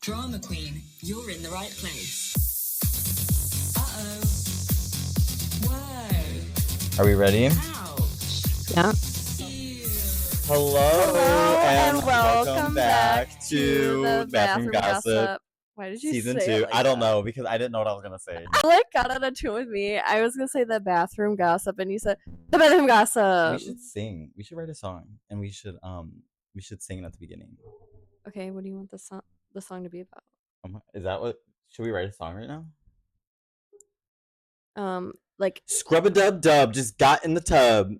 Drama queen, you're in the right place. Uh-oh. Whoa. Are we ready? Ouch. Yeah. Ew. Hello, and welcome back to the Bathroom Gossip Why did you Season say 2. it like I don't that? know because I didn't know what I was gonna say. I like got on a two with me. I was gonna say the bathroom gossip, and you said the bathroom gossip. We should sing. We should write a song, and we should sing it at the beginning. Okay, what do you want the song to be about? Is that what? Should we write a song right now? Like Scrub-a-dub-dub just got in the tub.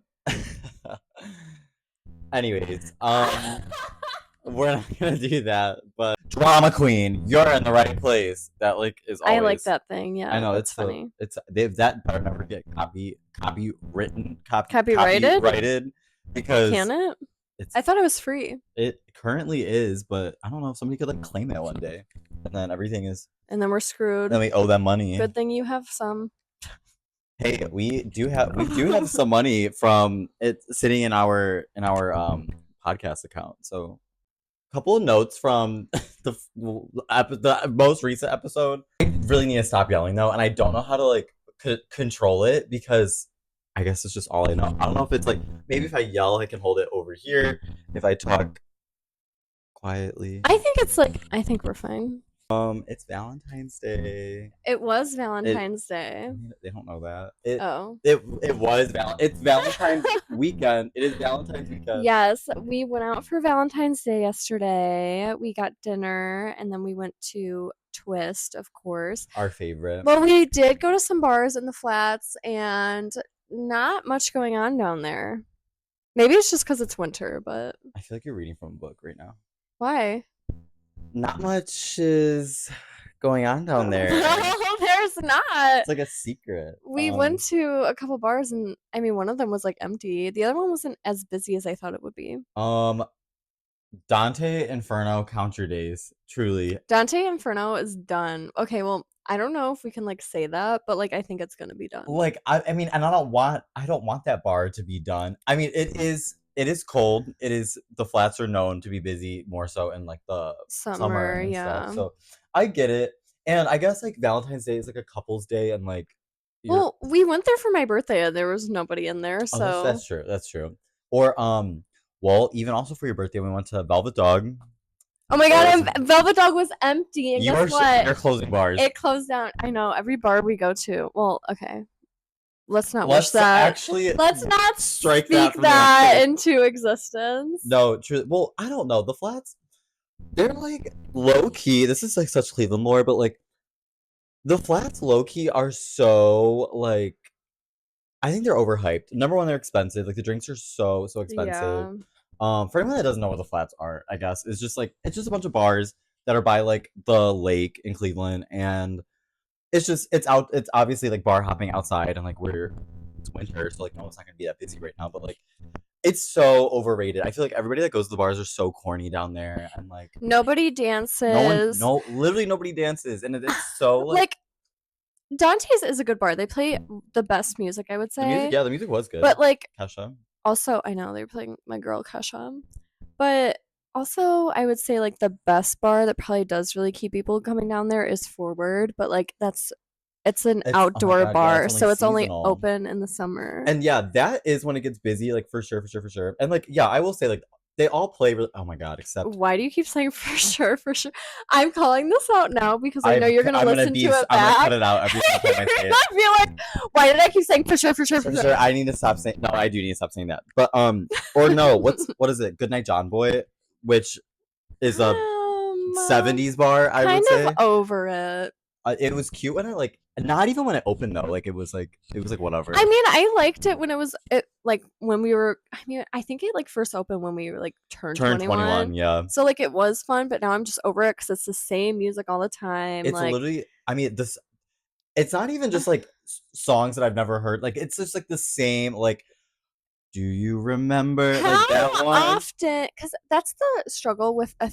Anyways, we're not gonna do that, but drama queen, you're in the right place. That is always. I like that thing. Yeah, I know that's it's funny. that better never get copyrighted because Can it? I thought it was free. it currently is, but I don't know if somebody could claim it one day, and then everything is. And then we're screwed. Then we owe them money. Good thing you have some. Hey, we do have some money from it sitting in our podcast account. So, a couple of notes from the most recent episode. I really need to stop yelling though, and I don't know how to control it because I guess it's just all I know. I don't know if it's maybe if I yell, I can hold it over here. If I talk quietly, I think we're fine. It's Valentine's Day. It was Valentine's Day. They don't know that. It was It's Valentine's weekend. It is Valentine's weekend. Yes, we went out for Valentine's Day yesterday. We got dinner and then we went to Twist, of course. Our favorite. Well, we did go to some bars in the flats and not much going on down there. Maybe it's just because it's winter, but I feel like you're reading from a book right now. Why? Not much is going on down there. No, there's not. It's like a secret. We went to a couple bars and I mean one of them was empty. The other one wasn't as busy as I thought it would be. Dante Inferno, count your days. Truly. Dante Inferno is done. Okay, well, I don't know if we can say that, but I think it's gonna be done. I mean, and I don't want that bar to be done. I mean, it is cold. The flats are known to be busy more so in the summer and stuff. So I get it. And I guess Valentine's Day is a couple's day and well, we went there for my birthday and there was nobody in there, so that's true. That's true. Or well, even also for your birthday we went to Velvet Dog. Oh my god, and Velvet Dog was empty, and guess what? You're closing bars. It closed down. I know, every bar we go to. Well, okay. Let's not wish that. Let's not speak that into existence. No, true. Well, I don't know. The flats, they're low key. This is such Cleveland lore, but the flats low key are so I think they're overhyped. Number one, they're expensive. The drinks are so expensive. Yeah. For anyone that doesn't know where the flats are, I guess it's just a bunch of bars that are by the lake in Cleveland, and it's obviously bar hopping outside, and it's winter, so no, it's not gonna be that busy right now, but it's so overrated. I feel everybody that goes to the bars are so corny down there, and nobody dances. Literally nobody dances, and it's so Dante's is a good bar. They play the best music, I would say. The music was good. But Kesha. Also, I know they were playing my girl Kesha, but also I would say the best bar that probably does really keep people coming down there is Forward, but it's an outdoor bar, so it's only open in the summer. And yeah, that is when it gets busy, for sure. And yeah, I will say they all play really. Oh my god! Except why do you keep saying for sure? I'm calling this out now because I know you're gonna listen to it back. I'm gonna cut it out every single time I say it. I feel why did I keep saying for sure? I need to stop saying. No, I do need to stop saying that. But or no, what is it? Goodnight John Boy, which is a 70s bar. I would say kind of over it. It was cute when not even when it opened though. It was whatever. I mean, I liked it when it was when we were. I mean, I think it first opened when we were turned 21. Yeah. So it was fun, but now I'm just over it because it's the same music all the time. It's literally. I mean, it's not even just songs that I've never heard. It's just the same Do you remember that one? How often? Because that's the struggle with a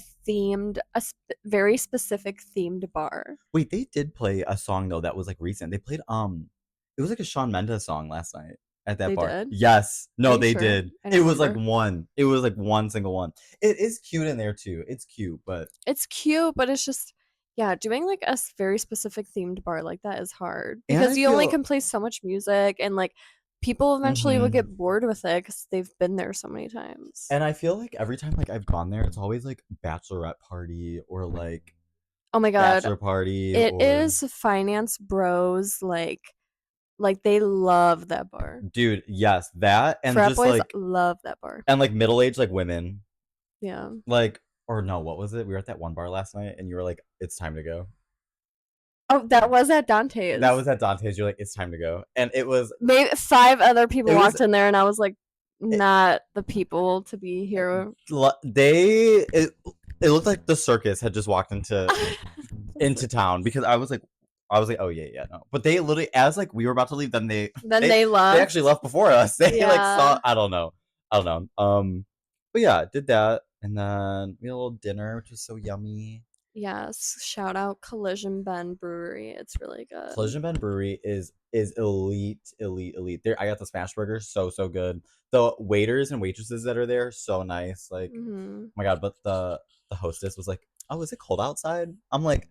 very specific themed bar. Wait, they did play a song though that was recent. They played it was a Shawn Mendes song last night at that bar. Did? Yes, no, they sure? did. It was one. It was one single one. It is cute in there too. It's cute, but it's just Yeah, doing like a very specific themed bar like that is hard And because I you only feel can play so much music and like people eventually will Mhm. get bored with it because they've been there so many times. And I feel like every time like I've gone there, it's always like bachelorette party or like Oh my God, bachelor party it or is finance bros like they love that bar. dude, yes, that and Frat just boys like love that bar. and like middle-aged like women. Yeah. Like or no, what was it? We were at that one bar last night and you were like, it's time to go. Oh, that was at Dante's. That was at Dante's. You're like, it's time to go. And it was Maybe 5 other people it was walked in there, and I was like, it, not the people to be here. it looked like the circus had just walked into town because I was like, oh yeah, no. But they literally, as like we were about to leave, then they They left. They actually left before us. They like saw. Yeah. I don't know. But yeah, did that, and then we had a little dinner, which was so yummy. Yes, shout out Collision Bend Brewery. It's really good. Collision Bend Brewery is elite. There, I got the smash burger, so good. The waiters and waitresses that are there, so nice. Like, hmm oh my god! But the hostess was like, "Oh, is it cold outside?" I'm like,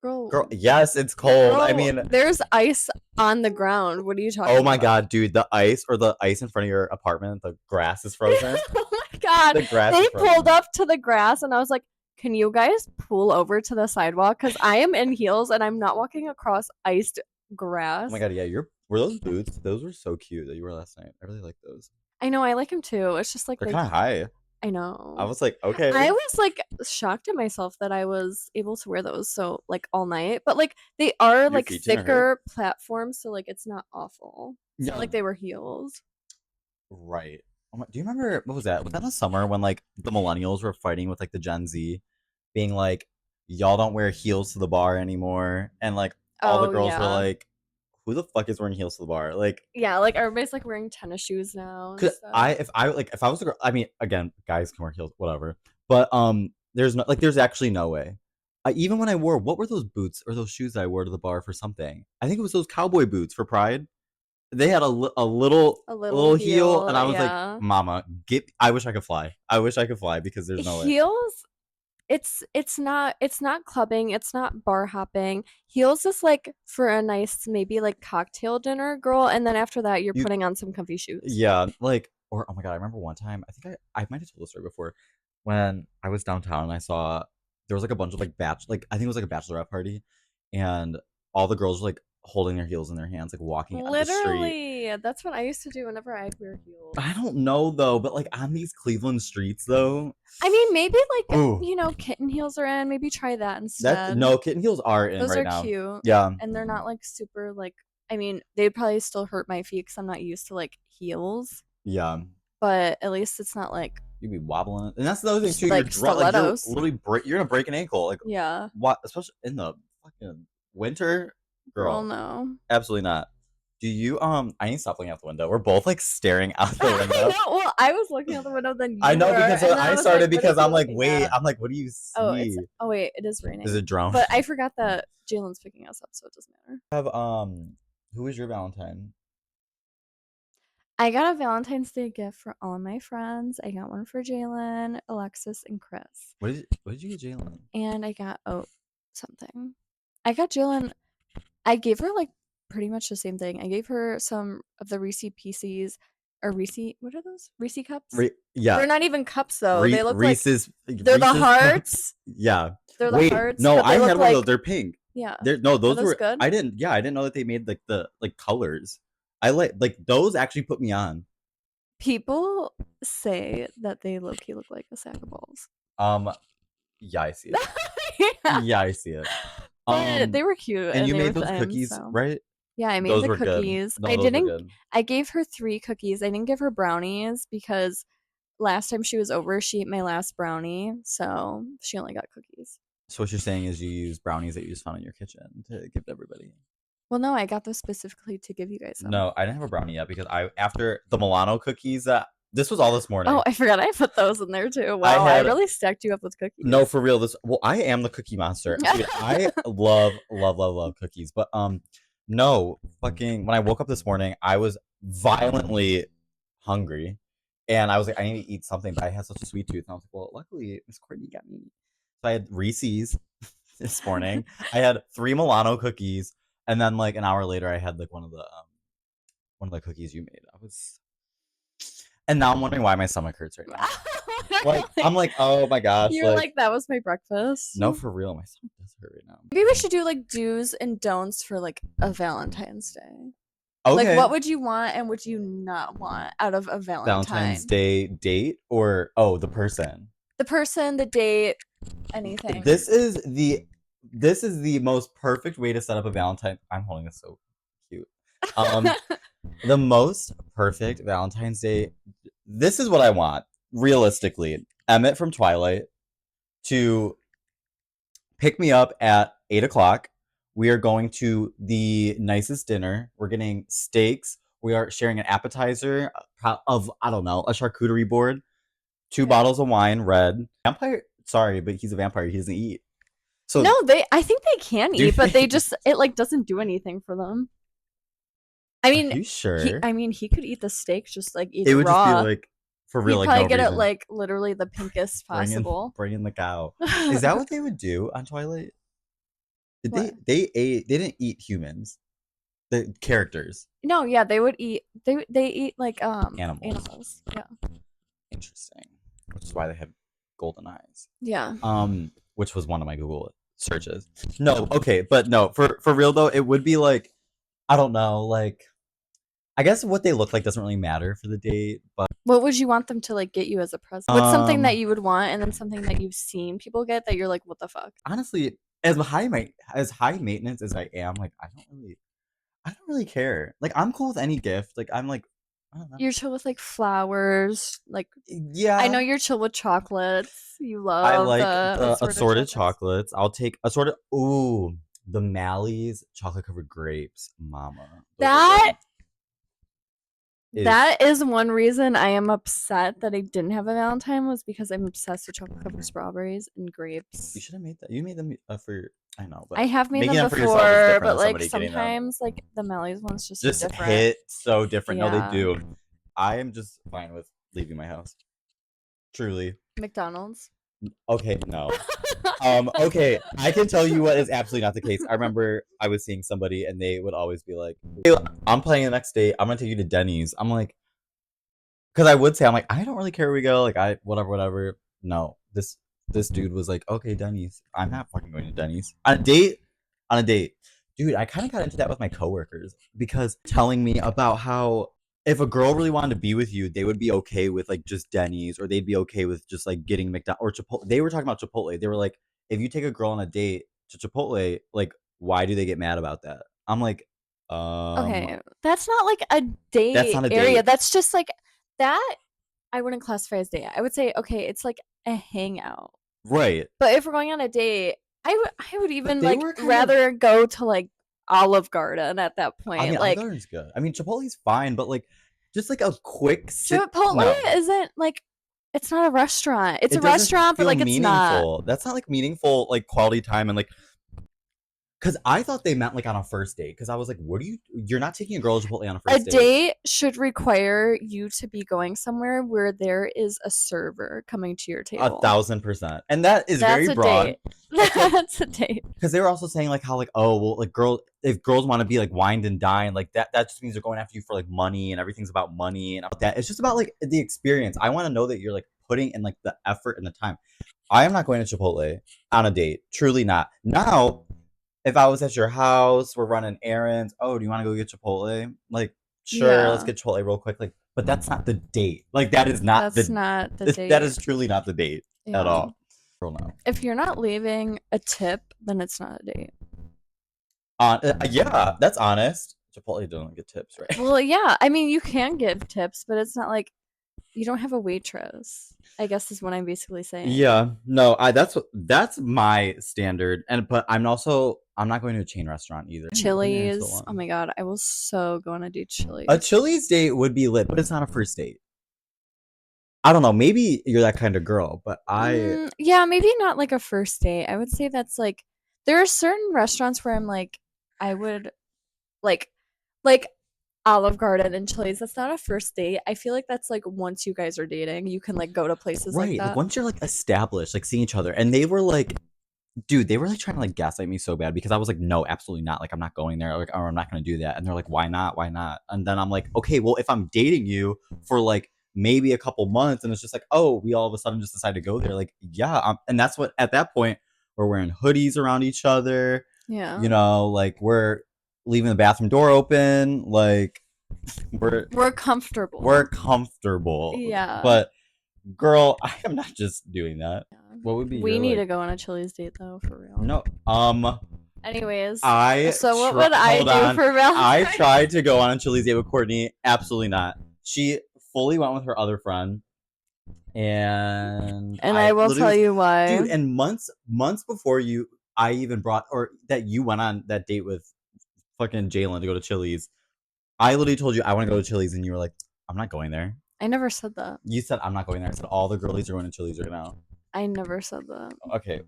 Girl, "Girl, yes, it's cold." I girl, mean, there's ice on the ground. What are you talking oh about? my god, dude, the ice in front of your apartment, the grass is frozen. Oh my God. The grass They is frozen. pulled up to the grass, and I was like, can you guys pull over to the sidewalk? Because I am in heels, and I'm not walking across iced grass. Oh my god, yeah, were those boots? Those were so cute that you wore last night. I really like those. I know, I like him too. It's just like They're they kind of high. I know. I was like, okay. I was like shocked at myself that I was able to wear those so like all night. But like they are Your like feet didn't hurt? thicker platforms, so like it's not awful. It's not Yeah. like they were heels. Right. Oh my, do you remember what was that? Was that in the summer when like the millennials were fighting with like the Gen Z, being like, y'all don't wear heels to the bar anymore, and like all the Oh girls were yeah. like, who the fuck is wearing heels to the bar? Like, Yeah, like everybody's like wearing tennis shoes now and could stuff. if I was a girl, I mean, again, guys can wear heels, whatever. But there's actually no way. Even when I wore what were those boots or those shoes that I wore to the bar for something? I think it was those cowboy boots for Pride. They had a little A little heel, and I was yeah. like, "Mama, get." I wish I could fly. I wish I could fly because there's no way. Heels it's not clubbing, it's not bar hopping. Heels is like for a nice maybe like cocktail dinner, girl, and then after that you're You, putting on some comfy shoes. yeah, like or oh my god, I remember one time. I think I might have told the story before when I was downtown and I saw there was like a bunch of like I think it was like a bachelorette party, and all the girls were like holding their heels in their hands, like walking up the street. Literally, that's what I used to do whenever I'd wear heels. I don't know though, but like on these Cleveland streets though, I mean, maybe like ooh, kitten heels are in. Maybe try that instead. that no kitten heels are in Those right are now. cute. Yeah, And they're not like super like. I mean, they'd probably still hurt my feet because I'm not used to like heels. yeah. But at least it's not like You'd be wobbling, and that's the other thing too. like You're stilettos. literally you're gonna break an ankle. Like Yeah. what? Especially in the fucking winter, Girl, girl. no. Absolutely not. Do you I need to stop looking out the window. We're both like staring out the I window. know. Well, I was looking out the window, then you I know were, because and then I was started like, what because is he I'm like, looking wait, at? I'm like, what do you see? Oh wait, it is raining. Is it drone? But I forgot that Jalen's picking us up, so it doesn't matter. Have who is your Valentine? I got a Valentine's Day gift for all of my friends. I got one for Jalen, Alexis, and Chris. What did you get Jalen? And I got something. I got Jalen. I gave her like pretty much the same thing. I gave her some of the Reese Pieces or Reese. What are those? Reese cups? Yeah, They're not even cups though. They look Reese's. they're the hearts. Yeah. They're the Wait, hearts. no, but they I look had one of those. They're pink. Yeah. No, those those were good? I didn't. Yeah, I didn't know that they made like the colors. I like those actually put me on. People say that they low-key look like a sack of balls. Yeah, I see it. Yeah. Yeah, I see it. But they were cute. And you they made were those thin, cookies, so. right? Yeah, I made Those the were good. cookies. No, I those were didn't. good. I gave her 3 cookies. I didn't give her brownies because last time she was over, she ate my last brownie, so she only got cookies. So what you're saying is you use brownies that you just found in your kitchen to give to everybody. Well, no, I got those specifically to give you guys some. No, I didn't have a brownie yet because after the Milano cookies this was all this morning. Oh, I forgot I put those in there too. Wow, I really stacked you up with cookies. No, for real. I am the cookie monster. Dude, I love cookies. But no, fucking when I woke up this morning, I was violently hungry. And I was like, I need to eat something, but I had such a sweet tooth. And I was like, well, luckily Miss Courtney got me. So I had Reese's. this morning. I had 3 Milano cookies, and then like an hour later, I had like one of the cookies you made. And now I'm wondering why my stomach hurts right now. Like I'm like, oh my gosh, You're like, that was my breakfast. no, for real, my stomach does hurt right now. Maybe we should do like do's and don'ts for like a Valentine's Day. Okay. Like, what would you want and would you not want out of a Valentine's Day date or the person? The person, the date, anything. This is the most perfect way to set up a Valentine. I'm holding this so cute. The most perfect Valentine's Day. This is what I want, realistically. Emmett from Twilight to pick me up at 8:00. We are going to the nicest dinner. We're getting steaks. We are sharing an appetizer of, I don't know, a charcuterie board. 2 bottles of wine, red. Vampire, sorry, but he's a vampire. He doesn't eat. So no, I think they can eat, but it like doesn't do anything for them. I mean, are you sure? He could eat the steak, just like eat it it would raw. just be like for real. He'd like probably no get reason. it like literally the pinkest possible. Bring in the cow. Is that what they would do on Twilight? They didn't eat humans. The characters. No, yeah, they would eat. They eat like animals. Yeah. Interesting. Which is why they have golden eyes. Yeah. Which was one of my Google searches. No, okay, but no, for real though, it would be like, I don't know, like, I guess what they look like doesn't really matter for the date, but what would you want them to like get you as a present? What's something that you would want, and then something that you've seen people get that you're like, what the fuck? Honestly, as high maintenance as I am, like, I don't really care. Like, I'm cool with any gift. Like, I'm like, I don't know. You're chill with like flowers, like yeah. I know you're chill with chocolates. You love I like the assorted chocolates. I'll take assorted. Ooh, the Mally's chocolate covered grapes, mama. That is one reason I am upset that I didn't have a Valentine, was because I'm obsessed with chocolate covered strawberries and grapes. You should have made that. You made them for. I know, but I have made them before, but like sometimes like the Mally's one's just different. Hit so different. Yeah. No, they do. I am just fine with leaving my house. Truly. McDonald's. Okay, no. Okay, I can tell you what is absolutely not the case. I remember I was seeing somebody and they would always be like, hey, I'm planning the next day. I'm gonna take you to Denny's. I'm like, because I would say, I'm like, I don't really care where we go. Like, whatever. No, this dude was like, okay, Denny's. I'm not fucking going to Denny's on a date. Dude, I kind of got into that with my coworkers because telling me about how if a girl really wanted to be with you, they would be okay with like just Denny's, or they'd be okay with just like getting McDonald's or Chipotle. They were talking about Chipotle. They were like, if you take a girl on a date to Chipotle, like, why do they get mad about that? I'm like, okay, that's not like a date that's not a area. date. That's just like that. I wouldn't classify as date. I would say, okay, it's like a hangout. Right. But if we're going on a date, I would even like rather go to like Olive Garden at that point. I mean, like, Olive Garden's good. I mean, Chipotle's fine, but like just like a quick Chipotle isn't like, it's not a restaurant. It's a restaurant, but like it's not. That's not like meaningful like quality time. And like, because I thought they meant like on a first date. Because I was like, you're not taking a girl to Chipotle on a first date. A date should require you to be going somewhere where there is a server coming to your table. 1,000%. And that is very broad. That's a date. Because they were also saying like how like, oh well, like if girls want to be like wined and dined, like that just means they're going after you for like money, and everything's about money and that. It's just about like the experience. I want to know that you're like putting in like the effort and the time. I am not going to Chipotle on a date. Truly not. Now, if I was at your house, we're running errands. Oh, do you want to go get Chipotle? Like, sure, let's get Chipotle real quick. Like, but that's not the date. Like, that's not the date. That is truly not the date at all. No. If you're not leaving a tip, then it's not a date. Yeah, that's honest. Chipotle don't get tips, right? Well, yeah. I mean, you can give tips, but it's not like you don't have a waitress, I guess is what I'm basically saying. Yeah. No, that's my standard. But I'm not going to a chain restaurant either. Chili's. Oh my god, I will so go on a date Chili's. A Chili's date would be lit, but it's not a first date. I don't know. Maybe you're that kind of girl, but yeah, maybe not like a first date. I would say that's like, there are certain restaurants where I'm like, I would like Olive Garden and Chili's. That's not a first date. I feel like that's like once you guys are dating, you can like go to places like that. Like once you're like established, like seeing each other, and they were like, dude, they were like trying to like gaslight me so bad because I was like, no, absolutely not. Like, I'm not going there. Like, or I'm not going to do that. And they're like, why not? Why not? And then I'm like, okay, well, if I'm dating you for like maybe a couple months and it's just like, oh, we all of a sudden just decide to go there. Like, yeah. And that's what, at that point, we're wearing hoodies around each other. Yeah. You know, like we're leaving the bathroom door open. Like, we're comfortable. We're comfortable. Yeah. But girl, I am not just doing that. Yeah. What would be We your, need like, to go on a Chili's date though, for real. No. Anyways, So what would I do for Valentine? I tried to go on a Chili's date with Courtney. Absolutely not. She fully went with her other friend. And I will tell you why. Dude, and months before I even brought, or that you went on that date with fucking Jalen to go to Chili's, I literally told you I want to go to Chili's, and you were like, I'm not going there. I never said that. You said I'm not going there. I said all the girlies are going to Chili's right now. I never said that. Okay.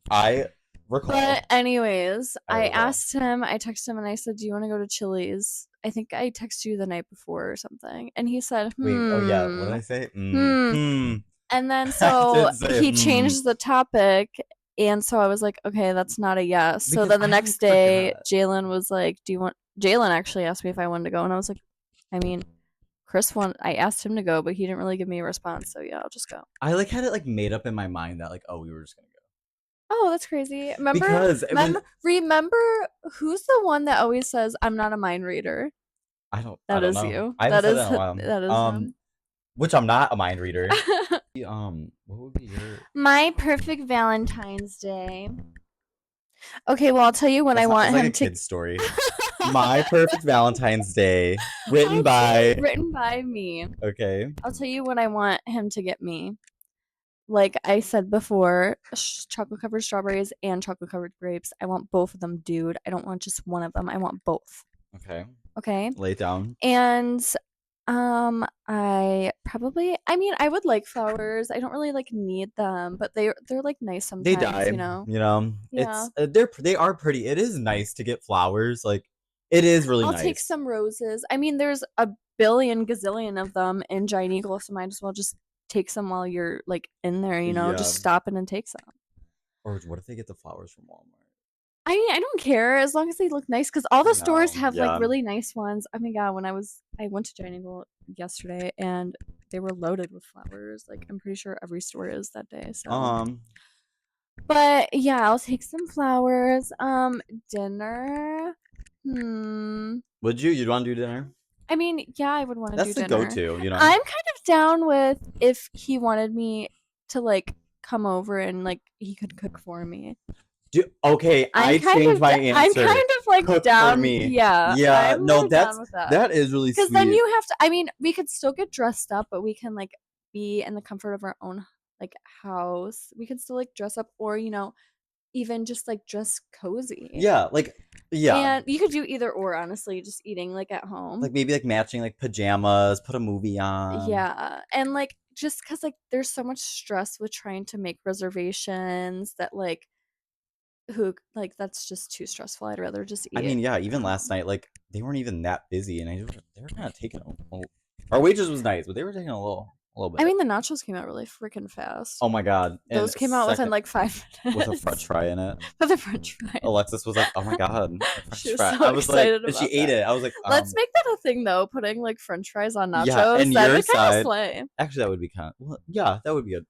I recall. But anyways, I recall. asked him, I texted him and I said, do you want to go to Chili's? I think I texted you the night before or something. And he said, Wait, oh yeah, what did I say? And then so he changed the topic. And so I was like, okay, that's not a yes. So then the next day, Jalen was like, Jalen actually asked me if I wanted to go. And I was like, I mean, I asked him to go, but he didn't really give me a response. So yeah, I'll just go. I like had it like made up in my mind that like, oh, we were just going to go. Oh, that's crazy. Remember who's the one that always says, I'm not a mind reader? That is you. That is him. Which I'm not a mind reader. What would be your My perfect Valentine's Day? Okay, well I'll tell you when I want him to. Kid's story. My perfect Valentine's Day, written by me. Okay. I'll tell you what I want him to get me. Like I said before, chocolate covered strawberries and chocolate covered grapes. I want both of them, dude. I don't want just one of them. I want both. Okay. Lay it down. And I would like flowers. I don't really like need them, but they're like nice sometimes. They die, you know. Yeah. They are pretty. It is nice to get flowers. Like it is really nice. I'll take some roses. I mean, there's a billion gazillion of them in Giant Eagle, so might as well just take some while you're like in there. Just stop in and take some. Or what if they get the flowers from Walmart? I mean, I don't care as long as they look nice because all the stores have like really nice ones. Oh my god, I went to Giant Eagle yesterday and they were loaded with flowers. Like I'm pretty sure every store is that day. So but yeah, I'll take some flowers. Dinner. Would you? You'd want to do dinner? I mean, yeah, I would want to do dinner. That's the go-to, I'm kind of down with if he wanted me to like come over and like he could cook for me. Okay, I changed my answer. I'm kind of like cook down. For me. Yeah. Yeah. No, that is really sweet. Because then you have to. I mean, we could still get dressed up, but we can like be in the comfort of our own like house. We could still like dress up, or even just like dress cozy. Yeah, And you could do either or. Honestly, just eating like at home. Like maybe like matching like pajamas, put a movie on. Yeah, and like just because like there's so much stress with trying to make reservations that like. That's just too stressful. I'd rather just eat. I mean, yeah, even last night, like they weren't even that busy, and they were kind of taking our waitress was nice, but they were taking a little bit. I mean, the nachos came out really freaking fast. Oh my god, those came out within like 5 minutes with a French fry in it. With a French fry. Alexis was like, "Oh my god, she was so I was excited like, she ate it. I was like, let's make that a thing though. Putting like French fries on nachos. Yeah, and that your would kind of side. slay. Actually, that would be kind of yeah, that would be good.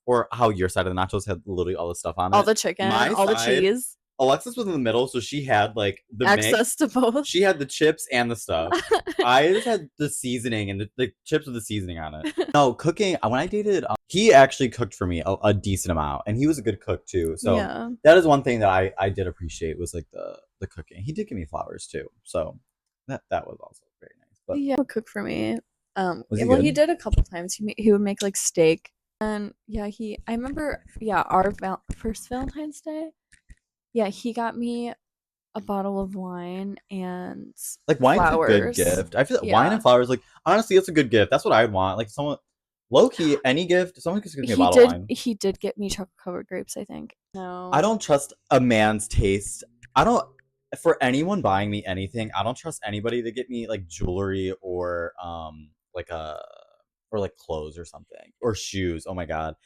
Or how your side of the nachos had literally all the stuff on it, all the chicken, all the cheese. Alexis was in the middle, so she had like the access to both. She had the chips and the stuff. I just had the seasoning and the chips with the seasoning on it. No, cooking. When I dated, he actually cooked for me a decent amount, and he was a good cook too. So that is one thing that I did appreciate was like the cooking. He did give me flowers too, so that was also very nice. But yeah, he would cook for me. He did a couple times. He would make like steak, and I remember our first Valentine's Day. Yeah, he got me a bottle of wine and like wine's flowers. A good gift. I feel like wine and flowers, like honestly, it's a good gift. That's what I'd want. Like someone low key, any gift, someone could give me a bottle of wine. He did get me chocolate covered grapes, I think. No. I don't trust a man's taste. For anyone buying me anything, I don't trust anybody to get me like jewelry or like clothes or something. Or shoes. Oh my god.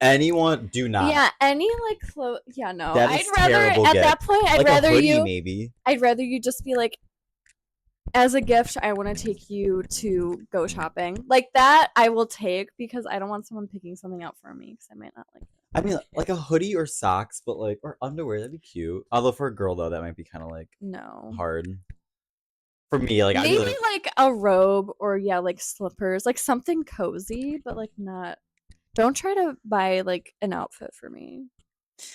anyone, do not. Yeah, any like clothes. Yeah, no. That I'd is rather terrible at gift. that point. I'd Like rather a hoodie, you. maybe. I'd rather you just be like, as a gift, I want to take you to go shopping. Like that, I will take because I don't want someone picking something out for me because I might not like it. I mean, like a hoodie or socks, but like, or underwear, that'd be cute. Although for a girl though, that might be kind of like No. hard. For me, like Maybe I'd be like a robe or yeah, like slippers, like something cozy, but like not. Don't try to buy like an outfit for me.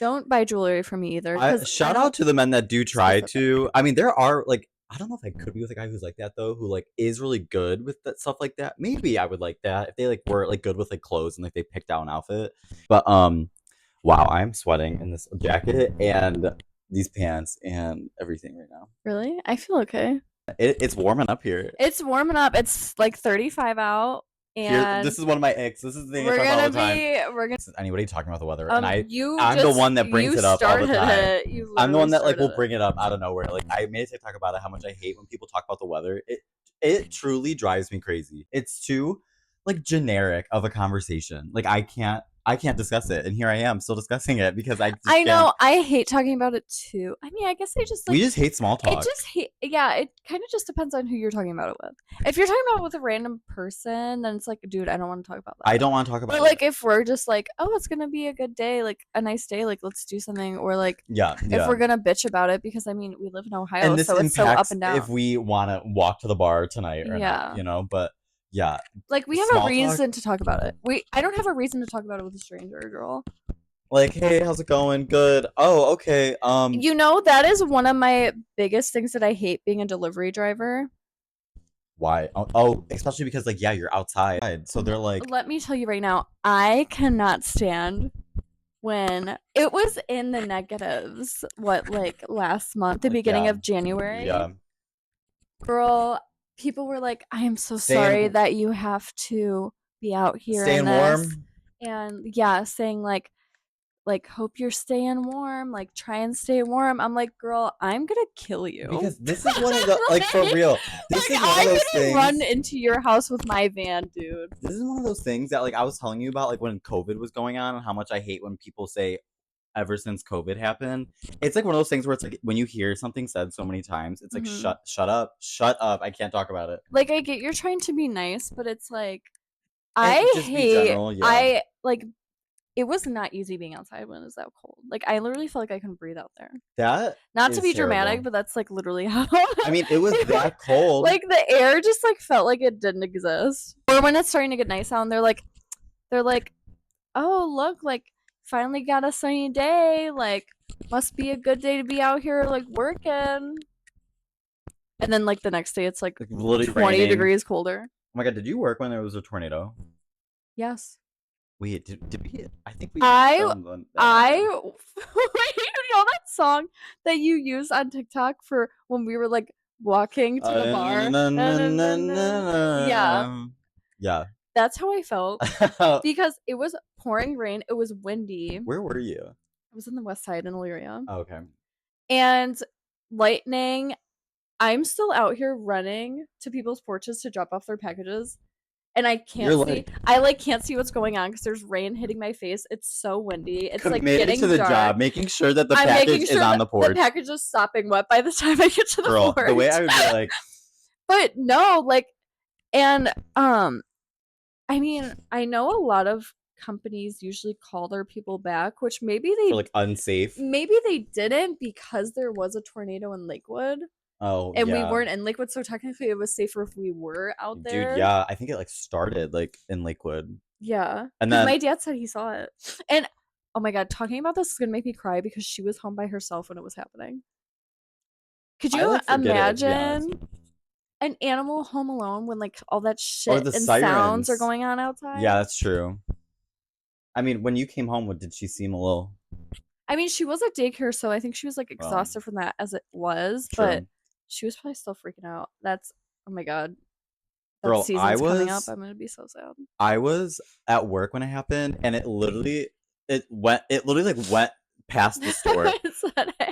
Don't buy jewelry for me either. Because shout out to the men that do try Specific. to. I mean, there are like, I don't know if I could be with a guy who's like that though, who like is really good with that stuff like that. Maybe I would like that if they like were like good with like clothes and like they picked out an outfit. But wow, I'm sweating in this jacket and these pants and everything right now. Really, I feel okay. It's warming up here. It's warming up. It's like 35 out, and This is one of my icks. This is the thing I we're talk about all gonna the time. be. We're gonna. Anybody talking about the weather, and I'm the just- one that brings you it up all the started time. it. You I'm the one that like will literally bring it up out of nowhere. Like I made a TikTok about it, how much I hate when people talk about the weather. It truly drives me crazy. It's too like generic of a conversation. Like I can't discuss it, and here I am still discussing it because I just I can't. know. I hate talking about it too. I mean, I guess I just like. We just hate small talk. Yeah, it kind of just depends on who you're talking about it with. If you're talking about it with a random person, then it's like, dude, I don't want to talk about that. I don't want to talk about But it. like, if we're just like, oh, it's gonna be a good day, like a nice day, like let's do something, or like, yeah. if we're gonna bitch about it, because I mean, we live in Ohio, and this so it's so up impacts and down. if we want to walk to the bar tonight or not, but yeah. Like we have Small a reason to talk about it. I don't have a reason to talk about it with a stranger, girl. Like, hey, how's it going? Good. Oh, okay. You know, that is one of my biggest things that I hate being a delivery driver. Why? Oh, especially because like, yeah, you're outside, so they're like. Let me tell you right now, I cannot stand when it was in the negatives. What, like last month, the beginning of January? Yeah. Girl, people were like, I am so sorry that you have to be out here staying warm. And yeah, saying like hope you're staying warm, like try and stay warm. I'm like, girl, I'm gonna kill you. Because this is one of the like for real. This is one of those things. Run into your house with my van, dude. This is one of those things that like I was telling you about, like when COVID was going on, and how much I hate when people say ever since COVID happened. It's like one of those things where it's like when you hear something said so many times, it's like shut up, I can't talk about it. Like I get you're trying to be nice, but it's like I like it was not easy being outside when it was that cold. Like I literally felt like I couldn't breathe out there. That not to be dramatic, but that's like literally how I mean it was that cold. Like the air just like felt like it didn't exist. Or when it's starting to get nice out and they're like, oh look, like finally got a sunny day, like must be a good day to be out here like working. And then like the next day it's like 20 degrees colder. Oh my god, did you work when there was a tornado? Yes. Wait, did we? I think we. Wait, you know that song that you use on TikTok for when we were like walking to the bar? Yeah. That's how I felt because it was pouring rain. It was windy. Where were you? I was in the west side in Elyria. Oh, okay. And lightning. I'm still out here running to people's porches to drop off their packages. And I can't see. I like can't see what's going on because there's rain hitting my face. It's so windy. It's like getting to the dark. Job, making sure that the package is on the porch. The package is sopping wet by the time I get to the porch. The way I would be like, but no, like, and I mean, I know a lot of companies usually call their people back, which maybe they for like unsafe. Maybe they didn't because there was a tornado in Lakewood. Oh, and we weren't in Lakewood, so technically it was safer if we were out there. Dude, yeah, I think it like started like in Lakewood. Yeah, and then my dad said he saw it. And oh my god, talking about this is gonna make me cry because she was home by herself when it was happening. Could you imagine an animal home alone when like all that shit and sounds are going on outside? Yeah, that's true. I mean, when you came home, did she seem a little? I mean, she was at daycare, so I think she was like exhausted from that as it was, but she was probably still freaking out. That's oh my god. That season's coming up. I'm gonna be so sad. I was at work when it happened, and it literally went past the store.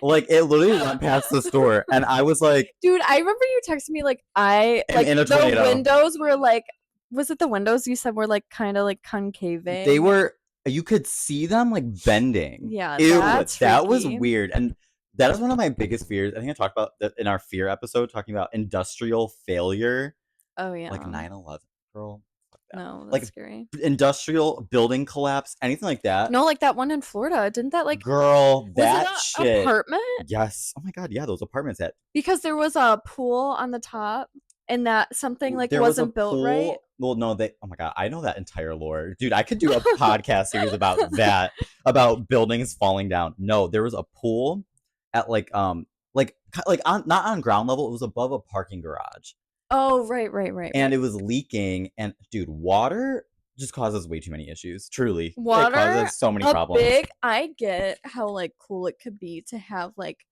Like it literally went past the store, and I was like, dude, I remember you texted me like in a tornado. The windows were like, was it the windows you said were like kind of like concaving? They were. you could see them like bending. Yeah, Ew, that's that was freaky. weird. And that is one of my biggest fears. I think I talked about that in our fear episode, talking about industrial failure, Oh yeah. like 9/11. Girl, fuck that. No, that's Like scary. industrial building collapse, anything like that. No, like that one in Florida. Didn't that like Girl, was that it a shit. apartment? Yes. Oh my god, yeah, those apartments that Because there was a pool on the top and that something like there was a wasn't built right. pool. Well, no, they. Oh my god, I know that entire lore, dude. I could do a podcast series about that, about buildings falling down. No, there was a pool at like on not on ground level. It was above a parking garage, Oh, right. and it was leaking. And dude, water just causes way too many issues. Truly, it Water, causes so many a problems. I get how like cool it could be to have like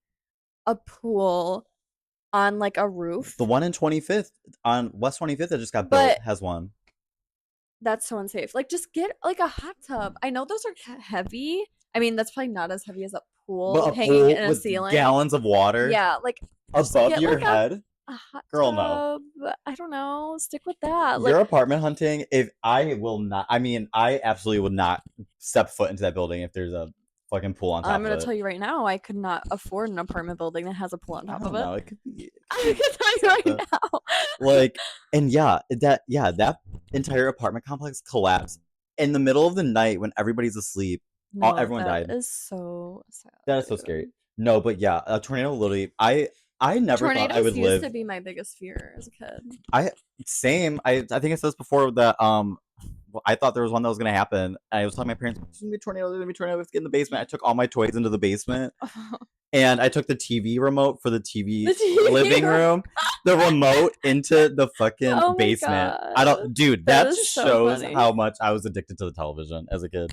a pool on like a roof. The one in 25th on West 25th that just got built But has one. that's so unsafe. Like just get like a hot tub. I know those are heavy. I mean, that's probably not as heavy as a pool But a hanging pool in a with ceiling. gallons of water Yeah, like just above get your like head. a hot Girl, tub. no. I don't know. Stick with that. You're Like apartment hunting. If I will not, I mean, I absolutely would not step foot into that building if there's a fucking pool on top I'm of gonna it. tell you right now, I could not afford an apartment building that has a pool on I top don't of know. it. It could be. I can tell you right now. Like, and that entire apartment complex collapsed in the middle of the night when everybody's asleep. No, Everyone that died. is so sad. That is so dude. scary. No, but yeah, a tornado literally. I never thought I Tornadoes would used live. to be my biggest fear as a kid. Same. I think I said this before that well, I thought there was one that was gonna happen. I was telling my parents, "There's gonna be a tornado. There's gonna be a tornado. Let's get in the basement." I took all my toys into the basement, and I took the TV remote for the TV The TV living room, the remote into the fucking Oh my basement. God. Dude. That That is just so shows funny. how much I was addicted to the television as a kid,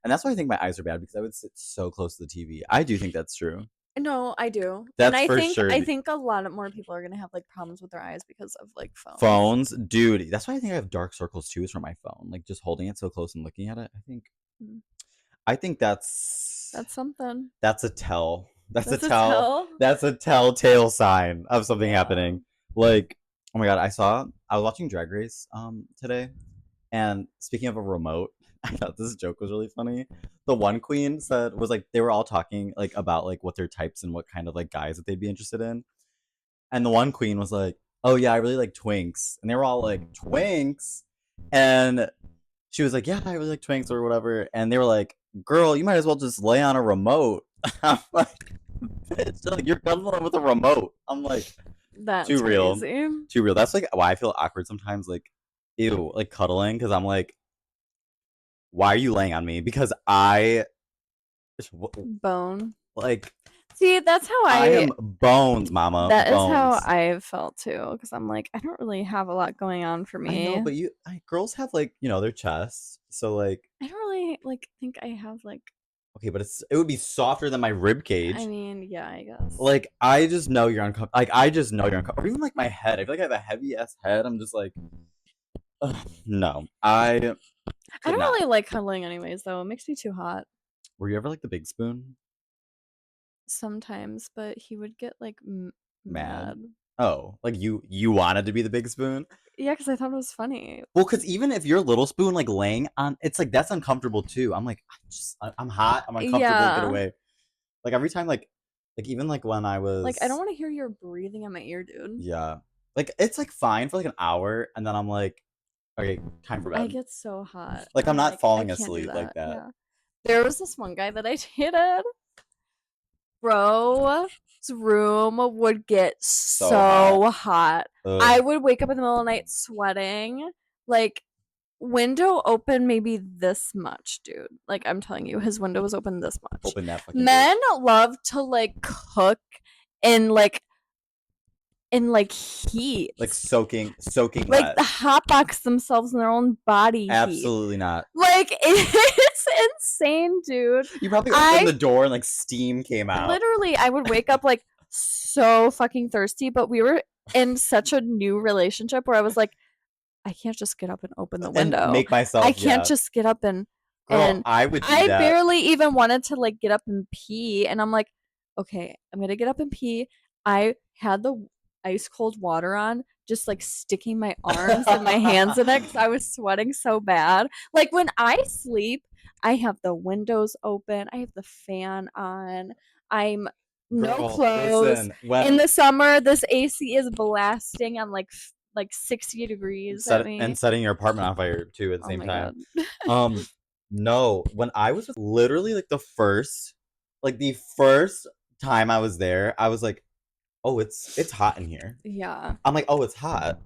and that's why I think my eyes are bad because I would sit so close to the TV. I do think that's true. No, I do. That's and for sure. I think a lot of more people are gonna have like problems with their eyes because of like phones. Phones, dude. That's why I think I have dark circles too. Is from my phone, like just holding it so close and looking at it. Mm. I think that's something. that's a tell. That's a That's a tell. tell? That's a telltale sign of something Yeah. happening. Like, oh my god, I was watching Drag Race today, and speaking of a remote, I thought this joke was really funny. The one queen was like they were all talking like about like what their types and what kind of like guys that they'd be interested in. And the one queen was like, "Oh yeah, I really like twinks." And they were all like, "Twinks?" And she was like, "Yeah, I really like twinks or whatever." And they were like, "Girl, you might as well just lay on a remote." I'm like, "Bitch, like, you're cuddling with a remote." I'm like, That's too real. crazy. Too real. That's like why I feel awkward sometimes, like, ew, like cuddling, because I'm like, why are you laying on me? Because Bone. like, See, that's how I am bones, mama. That is bones. how I've felt too, because I'm like, I don't really have a lot going on for me. I know, but girls have like, their chests, so like, I don't really like think I have like. okay, but it would be softer than my rib cage. I mean, yeah, I guess. Like, I just know you're uncomfortable. Like, I just know you're uncomfortable. Or even like my head. I feel like I have a heavy ass head. I'm just like, ugh, no. I don't not. really like cuddling, anyways. Though it makes me too hot Were you ever like the big spoon? sometimes, but he would get like Mad? mad. Oh, like you wanted to be the big spoon? Yeah, because I thought it was funny. Well, because even if you're little spoon like laying on, it's like that's uncomfortable too. I'm like, I'm hot. I'm uncomfortable. Yeah. Get away. Like every time, like even like when I was Like, I don't want to hear your breathing in my ear, dude. Yeah, like it's like fine for like an hour, and then I'm like, okay, time for bed. I get so hot. Like I'm not like, falling I can't do asleep like that. Yeah. There was this one guy that I dated. Bro's room would get so hot. Ugh. I would wake up in the middle of the night sweating. Like, window open maybe this much, dude. Like, I'm telling you, his window was open this much. Open that fucking Men love to like cook in like heat. like soaking like wet. the hot box themselves in their own body heat. Absolutely not. Like, it's insane, dude. You probably opened the door and like steam came out. Literally, I would wake up like so fucking thirsty, but we were in such a new relationship where I was like, I can't just get up and open the window. And make myself. I can't just get up and. Girl, and I would. Do I that. barely even wanted to like get up and pee, and I'm like, okay, I'm gonna get up and pee. I had the ice cold water on, just like sticking my arms and my hands in it because I was sweating so bad. Like when I sleep, I have the windows open. I have the fan on. I'm no Girl, clothes. listen, In the summer, this AC is blasting on like 60 degrees at me. and setting your apartment on fire too at the Oh same my time. God. No, when I was literally like the first time I was there, I was like, oh, it's hot in here. Yeah. I'm like, oh, it's hot.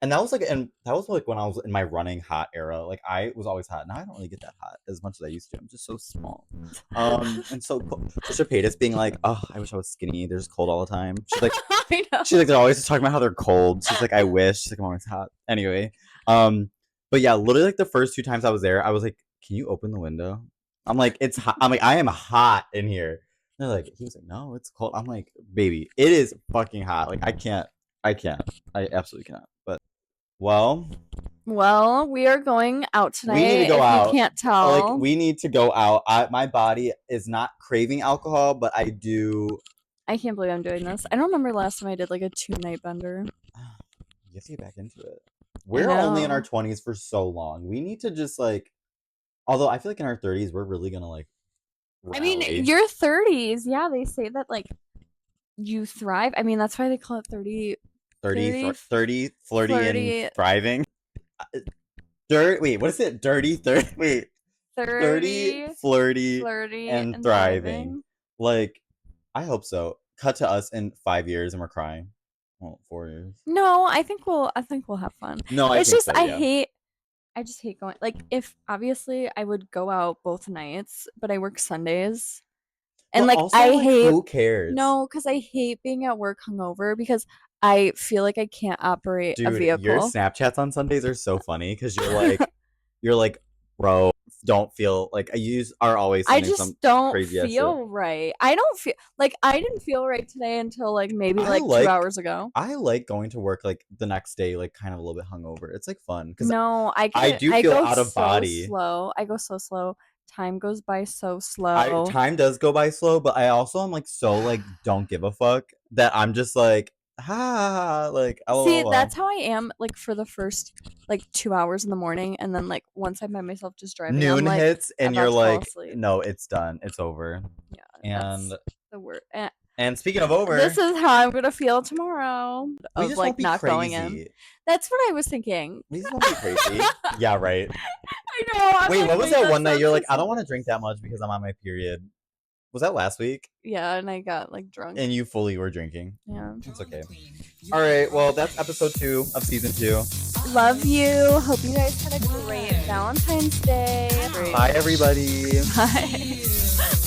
And that was like when I was in my running hot era. Like I was always hot. Now I don't really get that hot as much as I used to. I'm just so small. And so Trisha Paytas being like, oh, I wish I was skinny. They're just cold all the time. She's like, I know. they're always just talking about how they're cold. She's like, I wish. She's like, I'm always hot. Anyway, but yeah, literally like the first 2 times I was there, I was like, can you open the window? I'm like, it's hot. I'm like, I am hot in here. And they're like, he was like, no, it's cold. I'm like, baby, it is fucking hot. Like I can't. I absolutely cannot. But well, we are going out tonight. we need to go if out. You can't tell. Like we need to go out. My body is not craving alcohol, but I do. I can't believe I'm doing this. I don't remember last time I did like a 2-night bender. You have to get back into it. We're only in our 20s for so long. We need to just like. Although I feel like in our 30s, we're really gonna like. Rally. I mean, your 30s, yeah, they say that like you thrive. I mean, that's why they call it 30, flirty, and thriving. Wait, what is it? Dirty, 30. Wait, 30, flirty, and thriving. Like, I hope so. Cut to us in 5 years and we're crying. Well, 4 years. No, I think we'll have fun. No, it's just so, yeah. I just hate going. Like, if obviously I would go out both nights, but I work Sundays. And but like also, I like, hate who cares? No, because I hate being at work hungover because I feel like I can't operate a vehicle. Your Snapchats on Sundays are so funny because you're like, bro, don't feel like are always. I just don't feel right. I don't feel like I didn't feel right today until like maybe 2 hours ago. I like going to work like the next day, like kind of a little bit hungover. It's like fun because I do feel out of body. Slow. I go so slow. Time goes by so slow. Time does go by slow, but I also am like so like don't give a fuck that I'm just like like see that's how I am like for the first like 2 hours in the morning, and then like once I'm by myself just driving, noon I'm, like, hits and you're like, no, it's done, it's over. Yeah, and that's the word. And speaking of over, this is how I'm gonna feel tomorrow. We just like not crazy. Going in. That's what I was thinking. We just won't be crazy. Yeah, right. I know. Wait, what was that one night? You're like, I don't want to drink that much because I'm on my period. Was that last week? Yeah, and I got like drunk. And you fully were drinking. Yeah. It's okay. All right, well, that's episode 2 of season 2. Love you. Hope you guys had a great Valentine's Day. Bye, everybody. Bye.